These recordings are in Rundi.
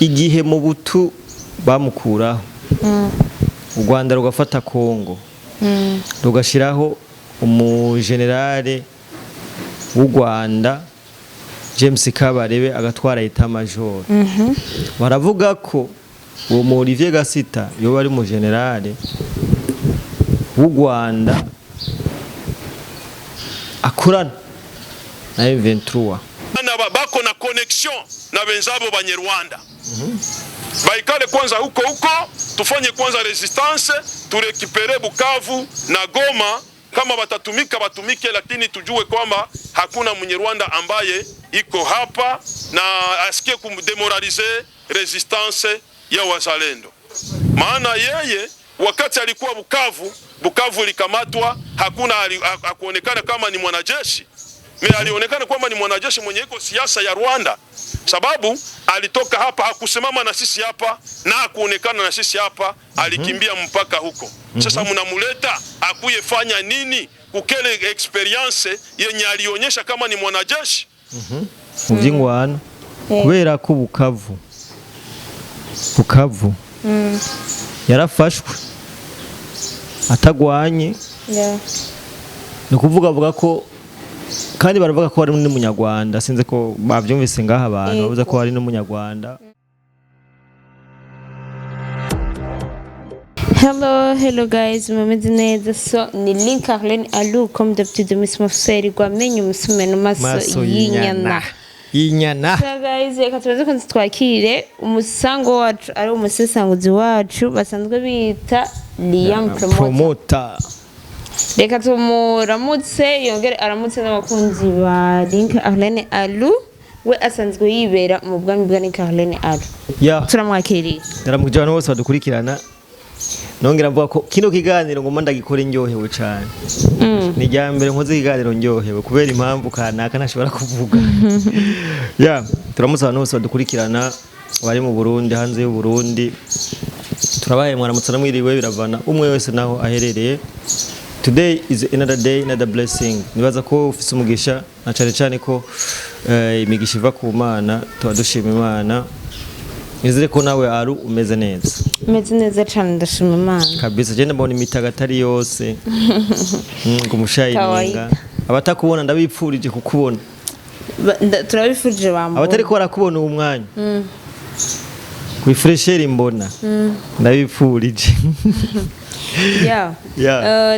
igihe mu butu bamukuraho u Rwanda rugafata Kongo rugashiraho umugenerale w'u Rwanda James Kabarebe agatwara eta major baravuga ko uwo mu Olivier Gasita yo bari mu generale w'u Rwanda akorana na M23 bako na connection na wenzabo Banyarwanda baikale kwanza huko tufanye kwanza resistance turekipere Bukavu na Goma kama batatumika batumike, lakini tujue kwamba hakuna Mnyarwanda ambaye iko hapa na asikie kumdemoralize resistance ya wazalendo. Maana yeye wakati alikuwa Bukavu likamatwa, hakuna hakuonekana kama ni mwanajeshi. Alionekana kwamba ni mwanajeshi mwenye iko siasa ya Rwanda, sababu alitoka hapa hakusimama na sisi hapa na hakuonekana na sisi hapa, alikimbia mpaka huko. Sasa mnamuleta akuye fanya nini kukele experience yenye alionyesha kama ni mwanajeshi muvyingwana kubera ko Bukavu yarafashwe atagwanye no kuvuga ko kandi baravuga ko ari n'umunyarwanda, sinze ko bavyumvise ngaha abantu bavuze ko ari n'umunyarwanda. Hello guys, mumeze neza? So ni Link Arlene Alou comme d'habitude mismofseri gwamenye umusumeno maso yinyana. So guys, reka tubaze ko twakire umusango wacu ari umusesanguzi wacu basanzwe bita Liam Promoter. Reka tumuramutse yongere aramutse n'abakunzi ba Link Arlene Alou, we asanzwe yibera mu bwami bwa Link Arlene Alou. Turamwakiriye. Ndaramujana bose badukurikirana. Nongera mvuga ko kino kiganiro ngoma ndagikora ndyohewe cyane. Ni ryambere nkoze kiganiro ndyohewe kubera impamvu kanaka ntashobora kuvuga. Turamutse abantu bose badukurikirana bari mu Burundi, hanze y'u Burundi. Turabaye mwaramutse namwiriwe biravana umwe wese naho aherereye. Today is another day, another blessing. Nibaza ko ufise umugisha na cyane ko imigisha iva ku Mana, tubadushima Imana. Nizere ko nawe ari umeze neza. Umeze neza cyane ndashima Imana. Kabisa je ndabona imitagatari yose. Ngo mushayininga. Abatakubona ndabipfurije kukubona. Turabifurije bambo. Abatari ko barakubona uwo mwanya. Ku fresher mbona. Ndabipfurije.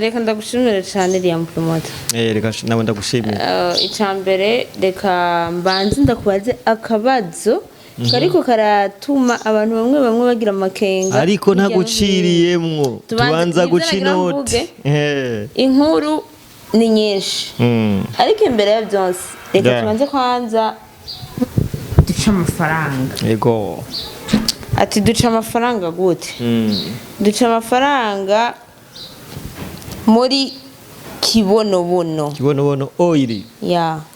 Reka ndagushimira cyane Liam Promoter. Reka nawe ndagushimira. Icambere reka mbanze ndakubaze akabazo kariko karatuma abantu bamwe bagira amakenga, ariko ntaguciriyemwo tubanza gucinote. Inkuru ni nyinshi ariko imbere ya byose reka tubanze kwanza duca amafaranga. Yego. Ati duca amafaranga gute? Duca amafaranga muri kibonobono oil.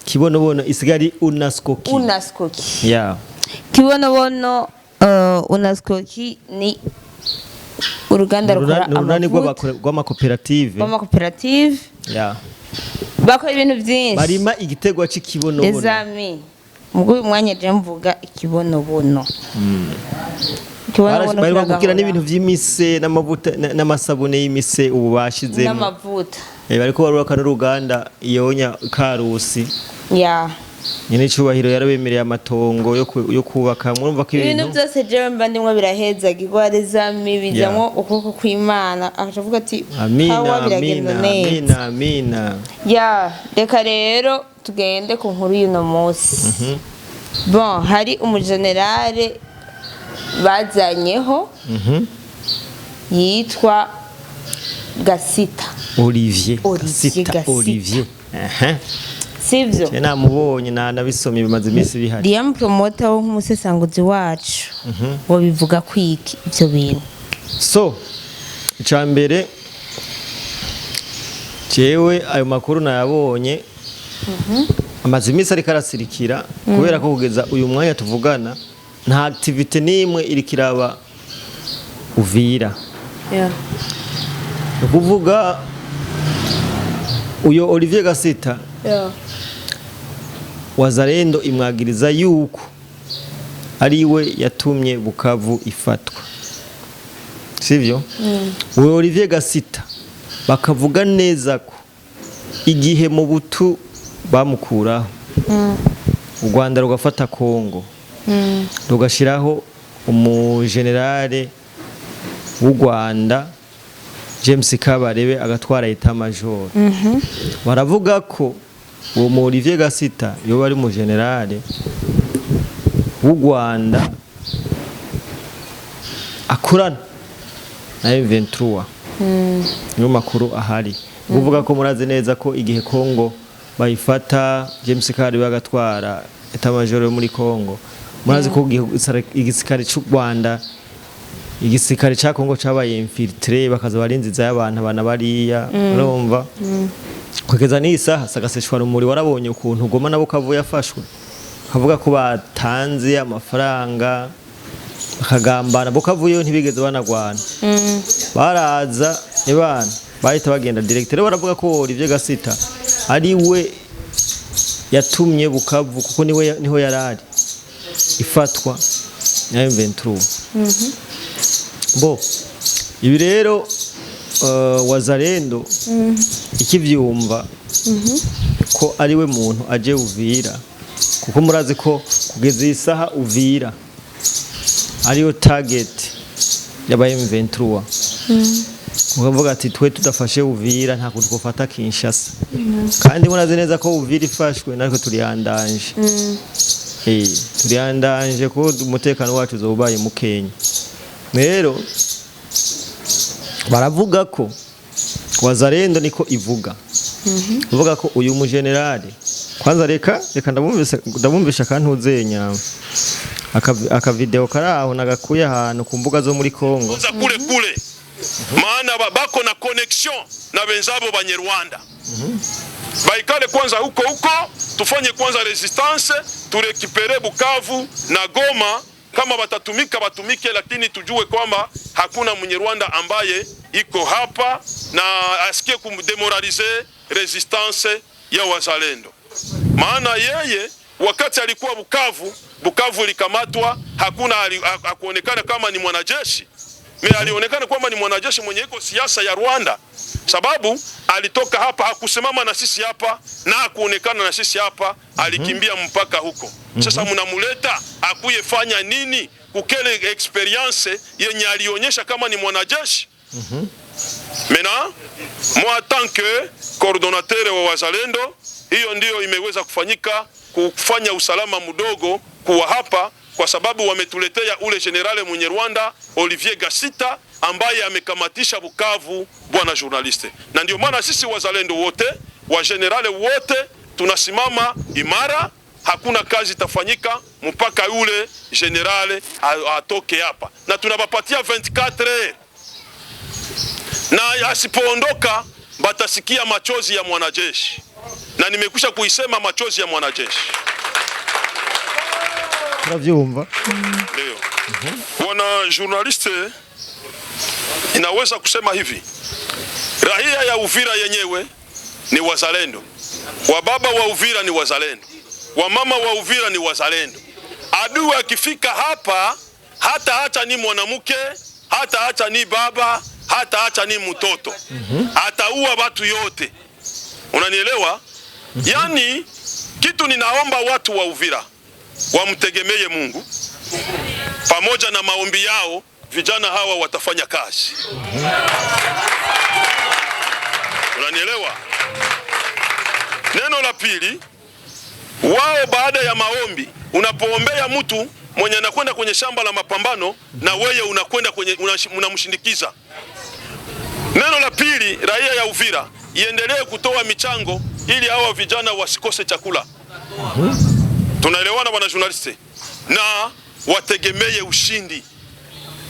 Kibonobono isigari unaskoki. Kibonobono unaskoki ni uruganda rukora amavuta rw'amakoperative. Bakora ibintu byinshi. Barima igitegwa cy'ikibonobono. Ezami. Mugo mwanya je mvuga ikibonobono. Bari bakukira n'ibintu by'imise n'amavuta n'amasabune y'imise ubu bashizemo. N'amavuta. Bariko barubaka n'uruganda iyonya Karusi. Nyine cyubahiro yarabemereye amatongo yo kubaka. Murumva ko ibintu byose jewe mba ndimwe biraheza gigware zami bijamwo ukuboko kw'Imana akavuga ati amina. Reka rero tugende ku nkuru y'uno munsi. Bon, hari umugenerale bazanyeho yitwa Gasita Olivier. Sivyo cyena mubonye nabisomye bimaze iminsi bihari. Liam Promoter wo nk'umusesanguzi wacu wo bivuga kwiki ibyo bintu. So icambere jewe ayo makuru nayabonye amaze iminsi ari karasirikira kubera ko kugeza uyu mwanya tuvugana nta activity nimwe iri kiraba Uvira. Kuvuga uyo Olivier Gasita wazalendo imwagiriza yuko ariwe yatumye Bukavu ifatwa, sivyo? Uwo Olivier Gasita bakavuga neza ko igihe mu butu bamukuraho u Rwanda rugafata Kongo rugashiraho umugenerale w'u Rwanda James Kabarebe agatwara etat major. Baravuga ko uwo mu Olivier Gasita yo bari mu generale w'u Rwanda akorana na M23. Niyo makuru ahari. Uvuga ko muraze neza ko igihe Kongo bayifata James Kabarebe agatwara etat major yo muri Kongo, murazi ko igisirikare cy'u Rwanda igisirikare cya Kongo cyabaye infiltré bakaza barinziza y'abantu abana bariya urumva kugeza n'isaha sagaseshwa rumuri. Warabonye ukuntu Goma nabo Kavu yafashwe, kavuga ko batanze amafaranga bakagambana Bukavu yo ntibigeze banagwana, baraza ebana bahita bagenda direct. Rero baravuga ko Olivier Gasita ari we yatumye Bukavu kuko niho yarari ifatwa na M23. Bo ibi rero Wazalendo ikivyumva ko ari we muntu aje Uvira, kuko murazi ko kugeza isaha Uvira ariyo target y'aba M23. Mukavuga ati twe tudafashe Uvira nta kuntu twofata Kinshasa, kandi murazi neza ko Uvira ifashwe natwe turiyandanje. Turiyandanje ko umutekano wacu uzobaye mukenya. Rero baravuga ko Wazalendo niko ivuga, uvuga ko uyu mugenerale kwanza reka ndabumvisha kantuzenya aka video karaho nagakuye ahantu ku mbuga zo muri Kongo kule maana bako na connection na benzabo banyarwanda. Baikale kwanza huko tufanye kwanza resistance, turekipere Bukavu na Goma. Kama batatumika batumike, lakini tujue kwamba hakuna Mnyarwanda ambaye iko hapa na asikie kumdemoralize resistance ya Wazalendo. Maana yeye wakati alikuwa Bukavu likamatwa, hakuna akuonekana kama ni mwanajeshi. Alionekana kwamba ni mwanajeshi mwenye iko siasa ya Rwanda, sababu alitoka hapa hakusimama na sisi hapa na hakuonekana na sisi hapa, alikimbia mpaka huko. Sasa mnamuleta akuyefanya nini kukele experience yenye alionyesha kama ni mwanajeshi? Maintenant, moi en tant que coordonnateur wa Wazalendo, hiyo ndio imeweza kufanyika, kufanya usalama mdogo kuwa hapa, kwa sababu wametuletea ule generale mwenye Rwanda Olivier Gasita ambaye amekamatisha Bukavu, bwana journaliste. Na ndio maana sisi Wazalendo wote, wa generale wote tunasimama imara, hakuna kazi itafanyika mpaka ule generale atoke hapa. Na tunabapatia 24 heures. Na asipoondoka batasikia machozi ya mwanajeshi. Na nimekwisha kuisema machozi ya mwanajeshi. Tunavyumva. Ndio. Bwana journaliste, inaweza kusema hivi. Raia ya Uvira yenyewe ni Wazalendo. Wababa wa Uvira ni Wazalendo. Wamama wa Uvira ni Wazalendo. Adui akifika hapa hata acha ni mwanamke, hata acha ni baba, hata acha ni mtoto. Ataua watu yote. Unanielewa? Yani kitu ninaomba watu wa Uvira wamtegemee Mungu. Pamoja na maombi yao, vijana hawa watafanya kazi. Unanielewa? Neno la pili, wao baada ya maombi, unapoombea mtu mwenye anakwenda kwenye shamba la mapambano, na wewe unakwenda kwenye unamshindikiza. Neno la pili, raia ya Uvira iendelee kutoa michango ili hawa vijana wasikose chakula. Tunaelewana bwana journaliste? Na wategemee ushindi,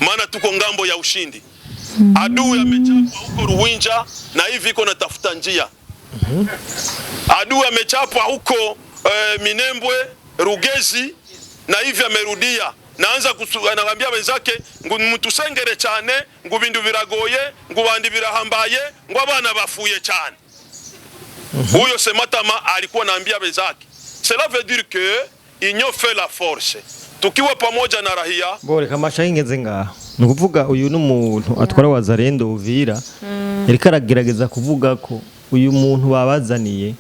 maana tuko ngambo ya ushindi. Adui amechapwa huko Ruwinja na hivi iko natafuta njia. Adui amechapwa huko Minembwe, Rugezi na hivi amerudia. Naanza anawaambia wenzake mtusengere cyane, ngubindu biragoye, ngubandi birahambaye, ngo abana bafuye cyane. Huyo Sematama alikuwa anaambia wenzake. Cela veut dire que union fait la force. tukiwa pamoja na raia. Bore kama shingeze ngaha nukuvuga uyu n'umuntu atwara Wazalendo Uvira yariko aragerageza kuvuga ko uyu muntu babazaniye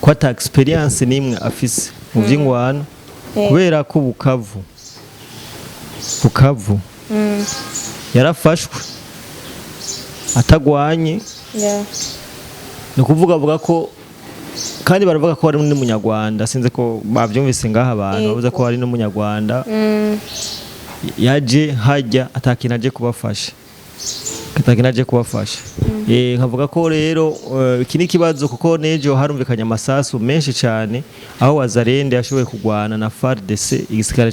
ko ata experience nimwe afise mu vy'ingwano kubera ko Bukavu yarafashwe atagwanye nukuvuga avuga ko kandi baravuga ko ari n'umunyarwanda sinze ko bavyumvise ngaha abantu bavuze ko ari n'umunyarwanda yaje hajya atakintu aje kubafasha nkavuga ko rero iki ni kibazo kuko nejo harumvikanye amasasu menshi cyane aho Wazalendo yashoboye kugwana na FARDC igisikare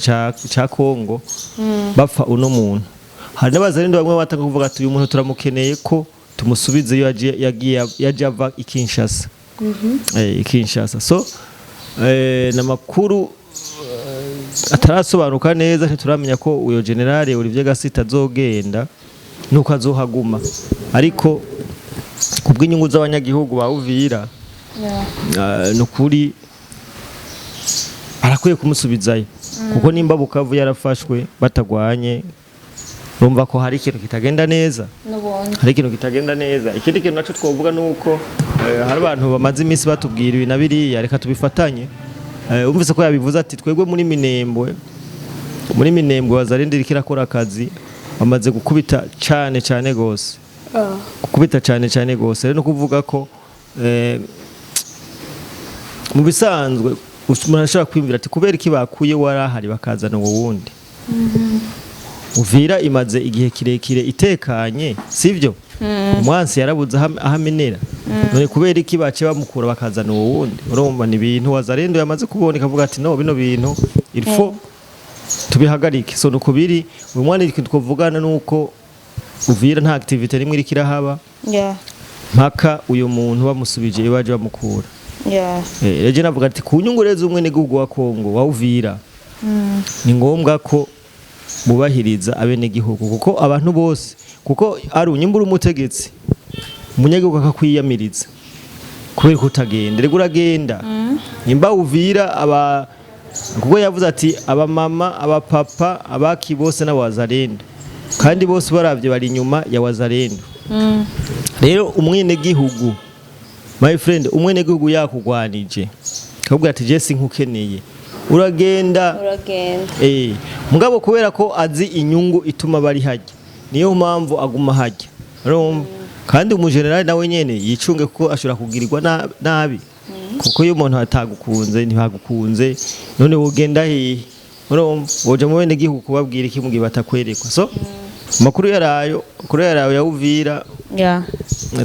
ca Kongo bapfa uno muntu hari n'Abazalendo bamwe batanga kuvuga ati uyu muntu turamukeneye ko tumusubize yo yaje ava ikinshasa Kinshasa so namakuru atarasobanuka neza ntituramenya ko uyo generale Olivier Gasita azogenda nuko azohaguma ariko kubw'inyungu z'abanyagihugu ba Uvira nukuri arakwiye kumusubizayo kuko nimba Bukavu yarafashwe batagwanye urumva ko hari ikintu kitagenda neza ikindi kintu naco twovuga nuko hari abantu bamaze iminsi batubwira ibi na biriya reka tubifatanye umvise ko yabivuze ati twebwe muri Minembwe Wazalendo iriko irakora akazi bamaze gukubita cyane gose rero no kuvuga ko mu bisanzwe umuntu ashobora kwimvira ati kubera iki bakuye warahari bakazana uwundi Uvira imaze igihe kirekire itekanye sivyo umwansi yarabuze ahamenera none kubera iki bace bamukura bakazana uwundi urumva ni ibintu Wazalendo yamaze kuboneka avuga ati no bino bintu ilfo tubihagarike so nuko biri uyu mwana ikintu twovugana nuko Uvira nta activity nimwe irikira haba mpaka uyu muntu bamusubije ibaje bamukura reje navuga ati kunyungureza umwe n'igugu wa Kongo wa Uvira ni ngombwa ko bubahiriza abenegihugu kuko abantu bose kuko ari unyumbura umutegetsi umunyagihugu akakwiyamiriza kubera kutagenda rego uragenda nimba Uvira kuko yavuze ati abamama abapapa abaki bose n'Abazalendo kandi bose baravye bari inyuma ya Wazalendo rero umwenegihugu my friend umwenegihugu yakugwanije kabwa ati je sinkukeneye uragenda mugabo kubera ko azi inyungu ituma bari hajya niyo mpamvu aguma hajya kandi umugenerali nawe nyene yicunge kuko ashobora kugirirwa nabi kuko iyo umuntu atagukunze ntibagukunze none wogenda woja mu bene gihugu kubabwira iki mugihe batakwerekwa so makuru yarayo ya Uvira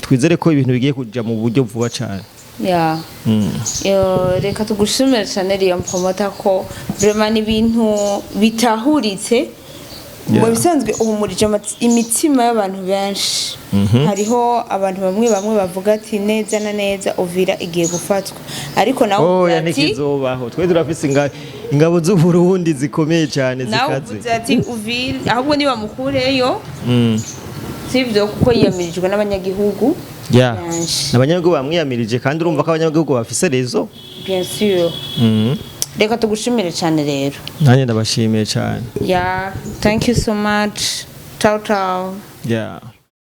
twizere ko ibintu bigiye kuja mu buryo vuba cyane reka tugushimire cyane Liam Promota ko vraiment ibintu bitahuritse mu bisanzwe uhumurije imitsima y'abantu benshi hariho abantu bamwe bavuga ati neza na neza Uvira igiye gufatwa ariko nawe ati twe turafise ingabo z'u Burundi zikomeye cyane zikaze nawe ati Uvira ahubwo ni bamukureyo sivyo kuko yiyamirijwe n'abanyagihugu n'abanyagihugu bamwiyamirije kandi urumva ko abanyagihugu bafise rezo bien sûr reka tugushimire cyane rero nanjye ndabashimiye cyane thank you so much ciao